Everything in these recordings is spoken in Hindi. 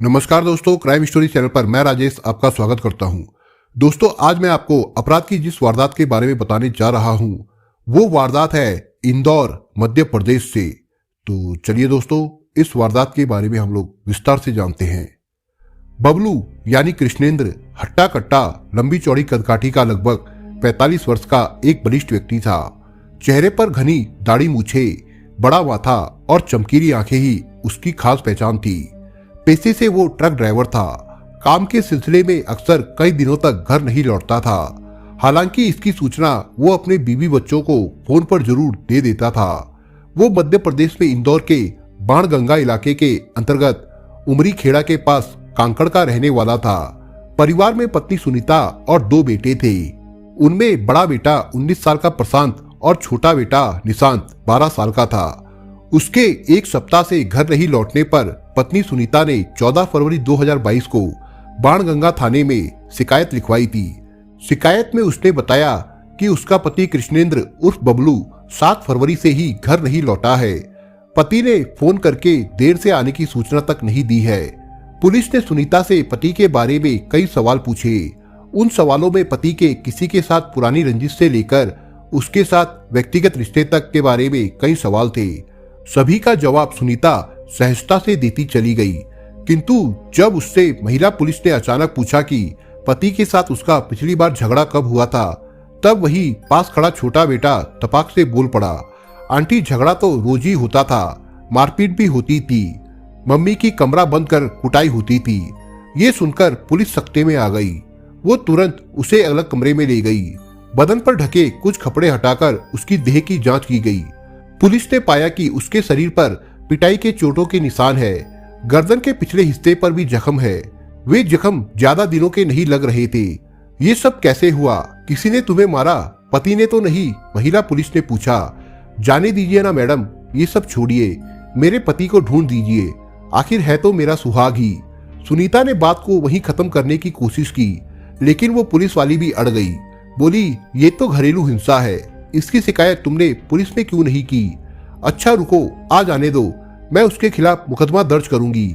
नमस्कार दोस्तों, क्राइम स्टोरी चैनल पर मैं राजेश आपका स्वागत करता हूं। दोस्तों, आज मैं आपको अपराध की जिस वारदात के बारे में बताने जा रहा हूं वो वारदात है इंदौर मध्य प्रदेश से। तो चलिए दोस्तों, इस वारदात के बारे में हम लोग विस्तार से जानते हैं। बबलू यानी कृष्णेंद्र हट्टा कट्टा लंबी चौड़ी कदकाठी का लगभग 45 वर्ष का एक बलिष्ठ व्यक्ति था। चेहरे पर घनी दाढ़ी मूछे, बड़ा माथा और चमकीली आंखें ही उसकी खास पहचान थी। पेशे से वो ट्रक ड्राइवर था। काम के सिलसिले में अक्सर कई दिनों तक घर नहीं लौटता था। हालांकि इसकी सूचना वो अपने बीवी बच्चों को फोन पर जरूर दे देता था। वो मध्य प्रदेश में इंदौर के बाणगंगा इलाके के अंतर्गत उमरी खेड़ा के पास कांकड़ का रहने वाला था। परिवार में पत्नी सुनीता और 2 बेटे थे। उनमें बड़ा बेटा 19 साल का प्रशांत और छोटा बेटा निशांत 12 साल का था। उसके एक सप्ताह से घर नहीं लौटने पर पत्नी सुनीता ने 14 फरवरी 2022 को बाणगंगा थाने में शिकायत लिखवाई थी। शिकायत में उसने बताया कि उसका पति कृष्णेंद्र उर्फ बबलू 7 फरवरी से ही घर नहीं लौटा है। पति ने फोन करके देर से आने की सूचना तक नहीं दी है। पुलिस ने सुनीता से पति के बारे में कई सवाल पूछे। उन सवालों में पति के किसी के साथ पुरानी रंजिश से लेकर उसके साथ व्यक्तिगत रिश्ते तक के बारे में कई सवाल थे। सभी का जवाब सुनीता सहजता से देती चली गई, किंतु जब उससे महिला पुलिस ने अचानक पूछा कि पति के साथ उसका पिछली बार झगड़ा कब हुआ था, तब वही पास खड़ा छोटा बेटा तपाक से बोल पड़ा, आंटी झगड़ा तो रोज ही होता था, मारपीट भी होती थी, मम्मी की कमरा बंद कर कुटाई होती थी। ये सुनकर पुलिस सख्ते में आ गई। वो तुरंत उसे अलग कमरे में ले गई। बदन पर ढके कुछ कपड़े हटाकर उसकी देह की जांच की गई। पुलिस ने पाया कि उसके शरीर पर पिटाई के चोटों के निशान है। गर्दन के पिछले हिस्से पर भी जख्म है। वे जख्म ज्यादा दिनों के नहीं लग रहे थे। ये सब कैसे हुआ? किसी ने तुम्हें मारा? पति ने तो नहीं? महिला पुलिस ने पूछा। जाने दीजिए ना मैडम, ये सब छोड़िए, मेरे पति को ढूंढ दीजिए, आखिर है तो मेरा सुहाग ही। सुनीता ने बात को वहीं खत्म करने की कोशिश की, लेकिन वो पुलिस वाली भी अड़ गई। बोली, ये तो घरेलू हिंसा है, इसकी शिकायत तुमने पुलिस में क्यों नहीं की? अच्छा रुको, आ जाने दो, मैं उसके खिलाफ मुकदमा दर्ज करूंगी।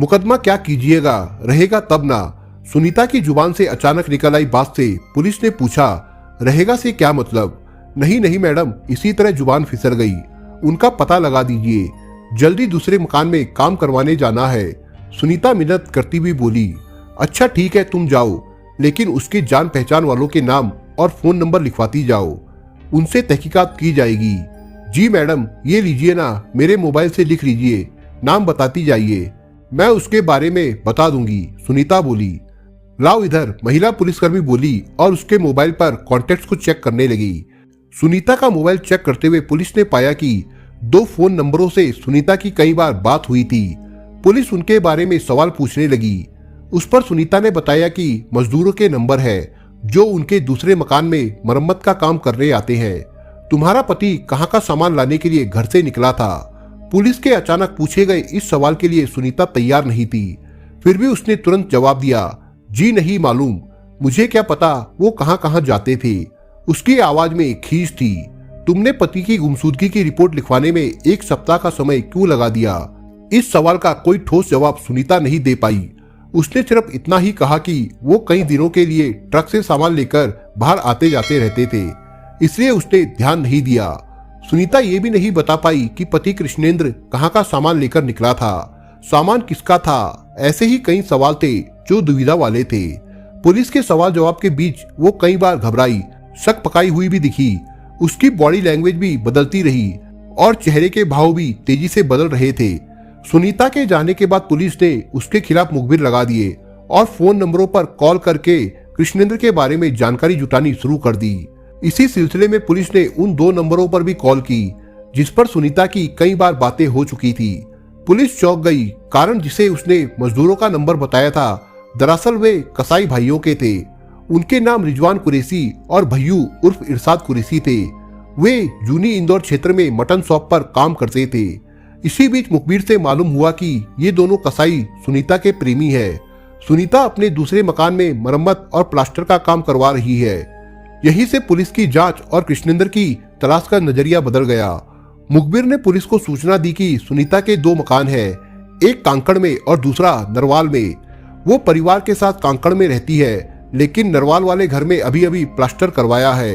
मुकदमा क्या कीजिएगा, रहेगा तब ना। सुनीता की जुबान से अचानक निकल आई बात से पुलिस ने पूछा, रहेगा से क्या मतलब? नहीं नहीं मैडम, इसी तरह जुबान फिसल गई। उनका पता लगा दीजिए, जल्दी दूसरे मकान में काम करवाने जाना है। सुनीता मिन्नत करती हुई बोली, अच्छा ठीक है तुम जाओ, लेकिन उसके जान पहचान वालों के नाम और फोन नंबर लिखवाती जाओ, उनसे तहकीकात की जाएगी। जी मैडम, ये लीजिए ना, मेरे मोबाइल से लिख लीजिए, नाम बताती जाइए, मैं उसके बारे में बता दूंगी। सुनीता बोली। लाओ इधर, महिला पुलिसकर्मी बोली और उसके मोबाइल पर कॉन्टेक्ट्स को चेक करने लगी। सुनीता का मोबाइल चेक करते हुए पुलिस ने पाया कि 2 फोन नंबरों से सुनीता की कई बार बात हुई थी। पुलिस उनके बारे में सवाल पूछने लगी। उस पर सुनीता ने बताया कि मजदूरों के नंबर है जो उनके दूसरे मकान में मरम्मत का काम करने आते हैं। तुम्हारा पति कहाँ का सामान लाने के लिए घर से निकला था? पुलिस के अचानक पूछे गए इस सवाल के लिए सुनीता तैयार नहीं थी। फिर भी उसने तुरंत जवाब दिया, जी नहीं मालूम, मुझे क्या पता वो कहाँ कहाँ जाते थे। उसकी आवाज में खींच थी। तुमने पति की गुमशुदगी की रिपोर्ट लिखवाने में 1 सप्ताह का समय क्यों लगा दिया? इस सवाल का कोई ठोस जवाब सुनीता नहीं दे पाई। उसने सिर्फ इतना ही कहा कि वो कई दिनों के लिए ट्रक से सामान लेकर बाहर आते जाते रहते थे, इसलिए उसने ध्यान नहीं दिया। सुनीता ये भी नहीं बता पाई कि पति कृष्णेंद्र कहाँ का सामान लेकर निकला था, सामान किसका था। ऐसे ही कई सवाल थे जो दुविधा वाले थे। पुलिस के सवाल जवाब के बीच वो कई बार घबराई, शक पकाई हुई भी दिखी। उसकी बॉडी लैंग्वेज भी बदलती रही और चेहरे के भाव भी तेजी से बदल रहे थे। सुनीता के जाने के बाद पुलिस ने उसके खिलाफ मुखबिर लगा दिए और फोन नंबरों पर कॉल करके कृष्णेंद्र के बारे में जानकारी जुटानी शुरू कर दी। इसी सिलसिले में पुलिस ने उन 2 नंबरों पर भी कॉल की जिस पर सुनीता की कई बार बातें हो चुकी थी। पुलिस चौंक गई, कारण जिसे उसने मजदूरों का नंबर बताया था दरअसल वे कसाई भाइयों के थे। उनके नाम रिजवान कुरैशी और भैयू उर्फ इरशाद कुरैशी थे। वे जूनी इंदौर क्षेत्र में मटन शॉप पर काम करते थे। इसी बीच मुखबिर से मालूम हुआ कि ये दोनों कसाई सुनीता के प्रेमी है। सुनीता अपने दूसरे मकान में मरम्मत और प्लास्टर का काम करवा रही है। यहीं से पुलिस की जांच और कृष्णेंद्र की तलाश का नजरिया बदल गया। मुखबिर ने पुलिस को सूचना दी कि सुनीता के 2 मकान हैं, एक कांकड़ में और दूसरा नरवाल में। वो परिवार के साथ कांकड़ में रहती है, लेकिन नरवाल वाले घर में अभी अभी प्लास्टर करवाया है।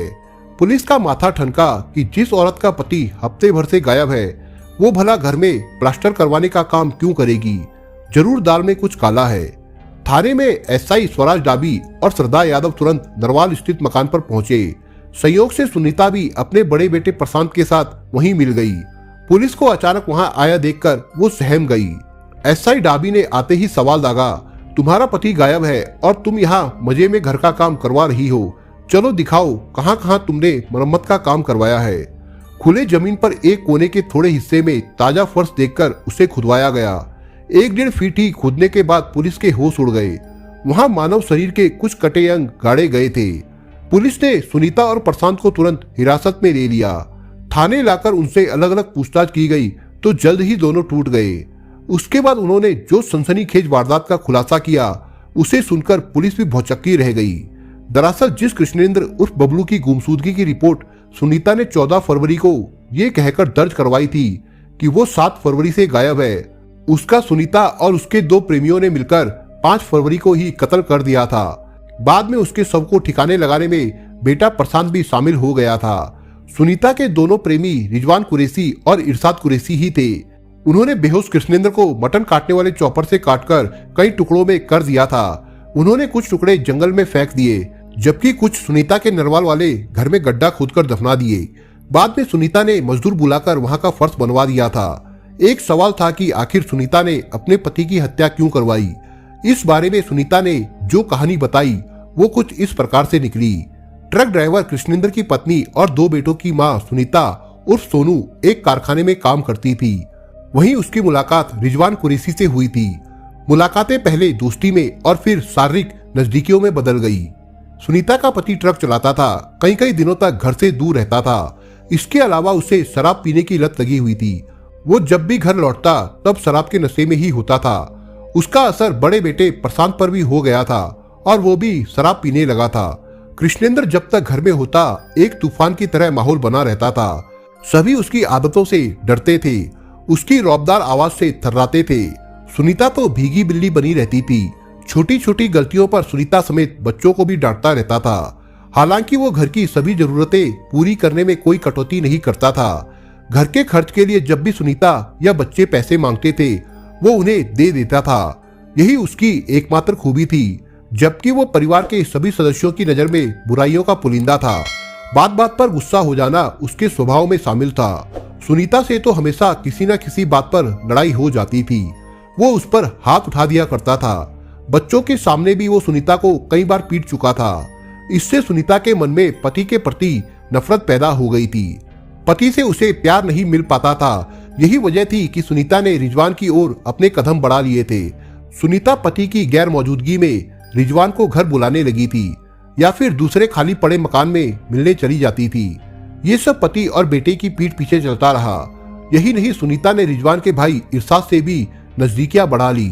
पुलिस का माथा ठनका कि जिस औरत का पति हफ्ते भर से गायब है, वो भला घर में प्लास्टर करवाने का काम क्यों करेगी। जरूर दाल में कुछ काला है। थाने में एसआई स्वराज डाबी और श्रद्धा यादव तुरंत नरवाल स्थित मकान पर पहुंचे। संयोग से सुनीता भी अपने बड़े बेटे प्रशांत के साथ वहीं मिल गई। पुलिस को अचानक वहां आया देखकर वो सहम गई। एसआई डाबी ने आते ही सवाल दागा, तुम्हारा पति गायब है और तुम यहाँ मजे में घर का काम करवा रही हो। चलो दिखाओ कहाँ कहाँ तुमने मरम्मत का काम करवाया है। खुले जमीन पर एक कोने के थोड़े हिस्से में ताजा फर्श देखकर उसे खुदवाया गया। 1-1.5 फीट ही खोदने के बाद पुलिस के होश उड़ गए। वहां मानव शरीर के कुछ कटे अंग गाड़े गए थे। पुलिस ने सुनीता और प्रशांत को तुरंत हिरासत में ले लिया। थाने लाकर उनसे अलग अलग पूछताछ की गई तो जल्द ही दोनों टूट गए। उसके बाद उन्होंने जो सनसनीखेज वारदात का खुलासा किया, उसे सुनकर पुलिस भी भौचक्की रह गई। दरअसल जिस कृष्णेंद्र उर्फ बबलू की गुमशुदगी की रिपोर्ट सुनीता ने 14 फरवरी को ये कहकर दर्ज करवाई थी कि वो 7 फरवरी से गायब है, उसका सुनीता और उसके 2 प्रेमियों ने मिलकर 5 फरवरी को ही कत्ल कर दिया था। बाद में उसके शव को ठिकाने लगाने में बेटा प्रशांत भी शामिल हो गया था। सुनीता के दोनों प्रेमी रिजवान कुरैशी और इरशाद कुरैशी ही थे। उन्होंने बेहोश कृष्णेंद्र को मटन काटने वाले चॉपर से काटकर कई टुकड़ों में कर दिया था। उन्होंने कुछ टुकड़े जंगल में फेंक दिए, जबकि कुछ सुनीता के नरवाल वाले घर में गड्ढा खोदकर दफना दिए। बाद में सुनीता ने मजदूर बुलाकर वहां का फर्श बनवा दिया था। एक सवाल था कि आखिर सुनीता ने अपने पति की हत्या क्यों करवाई। इस बारे में सुनीता ने जो कहानी बताई वो कुछ इस प्रकार से निकली। ट्रक ड्राइवर कृष्णेंद्र की पत्नी और 2 बेटों की मां सुनीता उर्फ सोनू एक कारखाने में काम करती थी। वहीं उसकी मुलाकात रिजवान कुरैशी से हुई थी। मुलाकातें पहले दोस्ती में और फिर शारीरिक नजदीकियों में बदल गई। सुनीता का पति ट्रक चलाता था, कई कई दिनों तक घर से दूर रहता था। इसके अलावा उसे शराब पीने की लत लगी हुई थी। वो जब भी घर लौटता तब शराब के नशे में ही होता था। उसका असर बड़े बेटे प्रशांत पर भी हो गया था और वो भी शराब पीने लगा था। कृष्णेंद्र जब तक घर में होता एक तूफान की तरह माहौल बना रहता था। सभी उसकी आदतों से डरते थे, उसकी रौबदार आवाज से थर्राते थे। सुनीता तो भीगी बिल्ली बनी रहती थी। छोटी छोटी गलतियों पर सुनीता समेत बच्चों को भी डांटता रहता था। हालांकि वो घर की सभी जरूरतें पूरी करने में कोई कटौती नहीं करता था। घर के खर्च के लिए जब भी सुनीता या बच्चे पैसे मांगते थे वो उन्हें दे देता था। यही उसकी एकमात्र खूबी थी, जबकि वो परिवार के सभी सदस्यों की नजर में बुराइयों का पुलिंदा था। बात बात पर गुस्सा हो जाना उसके स्वभाव में शामिल था। सुनीता से तो हमेशा किसी न किसी बात पर लड़ाई हो जाती थी। वो उस पर हाथ उठा दिया करता था। बच्चों के सामने भी वो सुनीता को कई बार पीट चुका था। इससे सुनीता के मन में पति के प्रति नफरत पैदा हो गई थी। पति से उसे प्यार नहीं मिल पाता था। यही वजह थी कि सुनीता ने रिजवान की ओर अपने कदम बढ़ा लिए थे। सुनीता पति की गैर मौजूदगी में रिजवान को घर बुलाने लगी थी या फिर दूसरे खाली पड़े मकान में मिलने चली जाती थी। ये सब पति और बेटे की पीठ पीछे चलता रहा। यही नहीं, सुनीता ने रिजवान के भाई इरशाद से भी नजदीकियां बढ़ा ली,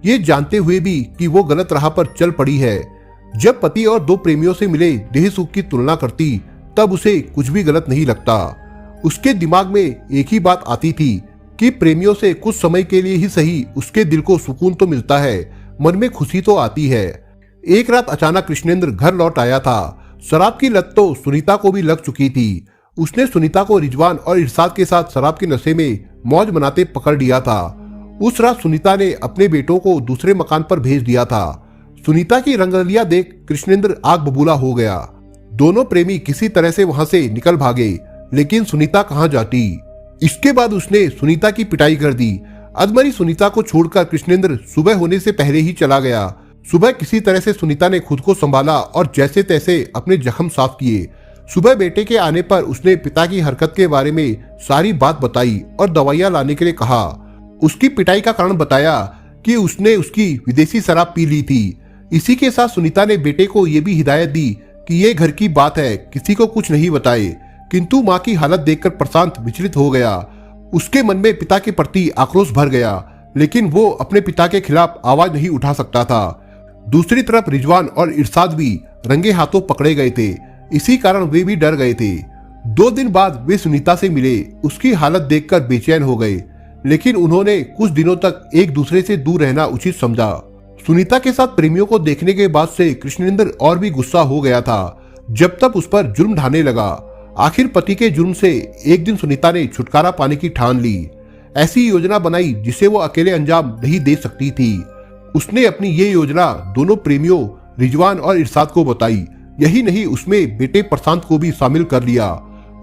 ये जानते हुए भी कि वो गलत राह पर चल पड़ी है। जब पति और 2 प्रेमियों से मिले देह सुख की तुलना करती तब उसे कुछ भी गलत नहीं लगता। उसके दिमाग में एक ही बात आती थी कि प्रेमियों से कुछ समय के लिए ही सही उसके दिल को सुकून तो मिलता है, मन में खुशी तो आती है। एक रात अचानक कृष्णेंद्र घर लौट आया था। शराब की लत तो सुनीता को भी लग चुकी थी। उसने सुनीता को रिजवान और इरशाद के साथ शराब के नशे में मौज मनाते पकड़ लिया था। उस रात सुनीता ने अपने बेटों को दूसरे मकान पर भेज दिया था। सुनीता की रंगरलिया देख कृष्णेंद्र आग बबूला हो गया। दोनों प्रेमी किसी तरह से वहां से निकल भागे, लेकिन सुनीता कहां जाती। इसके बाद उसने सुनीता की पिटाई कर दी। अधमरी सुनीता को छोड़कर कृष्णेंद्र सुबह होने से पहले ही चला गया। सुबह किसी तरह से सुनीता ने खुद को संभाला और जैसे तैसे अपने जख्म साफ किए। सुबह बेटे के आने पर उसने पिता की हरकत के बारे में सारी बात बताई और दवाइयां लाने के लिए कहा। उसकी पिटाई का कारण बताया कि उसने उसकी विदेशी शराब पी ली थी। इसी के साथ सुनीता ने बेटे को यह भी हिदायत दी कि ये घर की बात है, किसी को कुछ नहीं बताए। किंतु मां की हालत देखकर प्रशांत विचलित हो गया। उसके मन में पिता के प्रति आक्रोश भर गया, लेकिन वो अपने पिता के खिलाफ आवाज नहीं उठा सकता था। दूसरी तरफ रिजवान और इरशाद भी रंगे हाथों पकड़े गए थे। इसी कारण वे भी डर गए थे। 2 दिन बाद वे सुनीता से मिले। उसकी हालत देखकर बेचैन हो गए। लेकिन उन्होंने कुछ दिनों तक एक दूसरे से दूर रहना उचित समझा। सुनीता के साथ प्रेमियों को देखने के बाद से कृष्णेंद्र और भी गुस्सा हो गया था, जब तक उस पर जुर्म ढाने लगा। आखिर पति के जुर्म से एक दिन सुनीता ने छुटकारा पाने की ठान ली। ऐसी योजना बनाई जिसे वो अकेले अंजाम नहीं दे सकती थी। उसने अपनी ये योजना दोनों प्रेमियों रिजवान और इरशाद को बताई। यही नहीं, उसमें बेटे प्रशांत को भी शामिल कर लिया।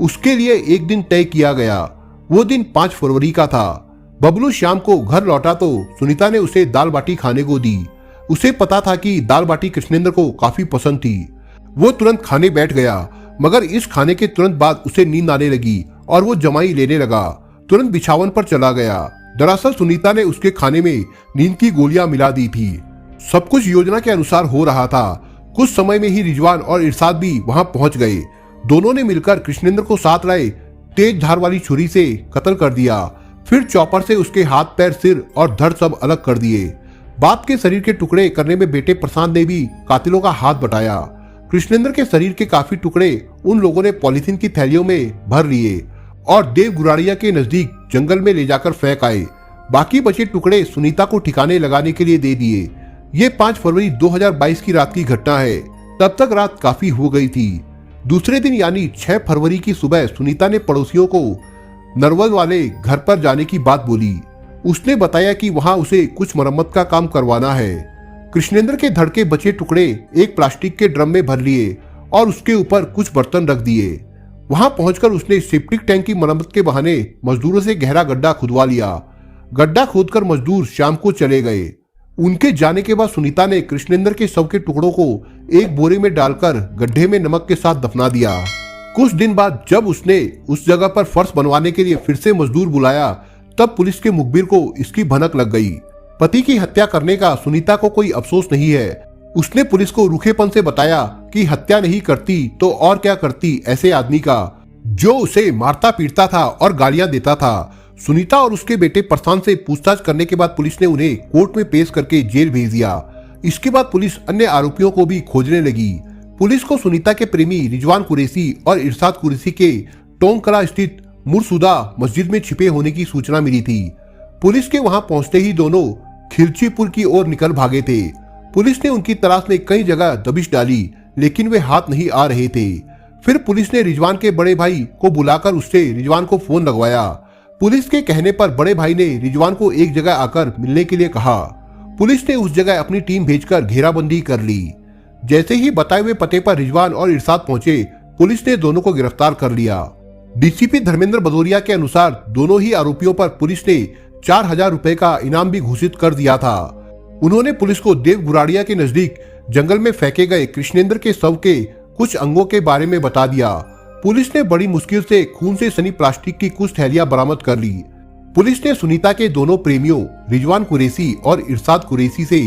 उसके लिए एक दिन तय किया गया। वो दिन 5 फरवरी का था। बबलू शाम को घर लौटा तो सुनीता ने उसे दाल बाटी खाने को दी। उसे पता था कि दाल बाटी कृष्णेंद्र को काफी पसंद थी। वो तुरंत खाने बैठ गया, मगर इस खाने के तुरंत बाद उसे नींद आने लगी और वो जमाई लेने लगा। तुरंत बिछावन पर चला गया। दरअसल सुनीता ने उसके खाने में नींद की गोलियां मिला दी थी। सब कुछ योजना के अनुसार हो रहा था। कुछ समय में ही रिजवान और इरशाद भी वहां पहुंच गए। दोनों ने मिलकर कृष्णेंद्र को साथ लाए तेज धार वाली छुरी से कत्ल कर दिया। फिर चॉपर से उसके हाथ, पैर, सिर और धड़ सब अलग कर दिए। बाप के शरीर के टुकड़े करने में बेटे प्रशांत ने भी कातिलों का हाथ बटाया। कृष्णेंद्र के शरीर के काफी टुकड़े उन लोगों ने पॉलीथीन की थैलियों में भर लिए और देव गुराड़िया के नजदीक जंगल में ले जाकर फेंक आए। बाकी बचे टुकड़े सुनीता को ठिकाने लगाने के लिए दे दिए। ये 5 फरवरी 2022 की रात की घटना है। तब तक रात काफी हो गई थी। दूसरे दिन यानी 6 फरवरी की सुबह सुनीता ने पड़ोसियों को नरवल वाले घर पर जाने की बात बोली। उसने बताया कि वहां उसे कुछ मरम्मत का काम करवाना है। कृष्णेंद्र के धड़ के बचे टुकड़े एक प्लास्टिक के ड्रम में भर लिए और उसके ऊपर कुछ बर्तन रख दिए। वहां पहुंचकर उसने सेप्टिक टैंक की मरम्मत के बहाने मजदूरों से गहरा गड्ढा खुदवा लिया। गड्ढा खोदकर मजदूर शाम को चले गए। उनके जाने के बाद सुनीता ने कृष्णेंद्र के शव के टुकड़ों को एक बोरे में डालकर गड्ढे में नमक के साथ दफना दिया। कुछ दिन बाद जब उसने उस जगह पर फर्श बनवाने के लिए फिर से मजदूर बुलाया, तब पुलिस के मुखबिर को इसकी भनक लग गई। पति की हत्या करने का सुनीता को कोई अफसोस नहीं है। उसने पुलिस को रूखेपन से बताया कि हत्या नहीं करती तो और क्या करती ऐसे आदमी का, जो उसे मारता पीटता था और गालियां देता था। सुनीता और उसके बेटे प्रशांत से पूछताछ करने के बाद पुलिस ने उन्हें कोर्ट में पेश करके जेल भेज दिया। इसके बाद पुलिस अन्य आरोपियों को भी खोजने लगी। पुलिस को सुनीता के प्रेमी रिजवान कुरैशी और इरशाद कुरैशी के टोंकरा स्थित मुरसुदा मस्जिद में छिपे होने की सूचना मिली थी। पुलिस के वहां पहुंचते ही दोनों खिलचीपुर की ओर निकल भागे थे। पुलिस ने उनकी तलाश में कई जगह दबिश डाली, लेकिन वे हाथ नहीं आ रहे थे। फिर पुलिस ने रिजवान के बड़े भाई को बुलाकर उससे रिजवान को फोन लगवाया। पुलिस के कहने पर बड़े भाई ने रिजवान को एक जगह आकर मिलने के लिए कहा। पुलिस ने उस जगह अपनी टीम भेजकर घेराबंदी कर ली। जैसे ही बताए हुए पते पर रिजवान और इरशाद पहुंचे, पुलिस ने दोनों को गिरफ्तार कर लिया। डीसीपी धर्मेंद्र भदौरिया के अनुसार दोनों ही आरोपियों पर पुलिस ने 4000 रुपए का इनाम भी घोषित कर दिया था। उन्होंने पुलिस को देव गुराड़िया के नजदीक जंगल में फेंके गए कृष्णेंद्र के शव के कुछ अंगों के बारे में बता दिया। पुलिस ने बड़ी मुश्किल से खून से सनी प्लास्टिक की कुछ थैलियां बरामद कर ली। पुलिस ने सुनीता के दोनों प्रेमियों रिजवान कुरैशी और इरशाद कुरैशी से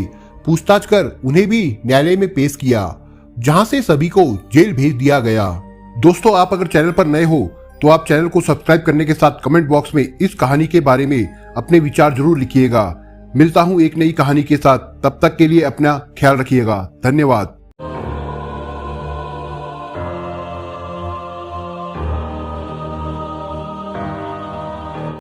पूछताछ कर उन्हें भी न्यायालय में पेश किया, जहां से सभी को जेल भेज दिया गया। दोस्तों, आप अगर चैनल पर नए हो तो आप चैनल को सब्सक्राइब करने के साथ कमेंट बॉक्स में इस कहानी के बारे में अपने विचार जरूर लिखिएगा। मिलता हूं एक नई कहानी के साथ, तब तक के लिए अपना ख्याल रखिएगा। धन्यवाद।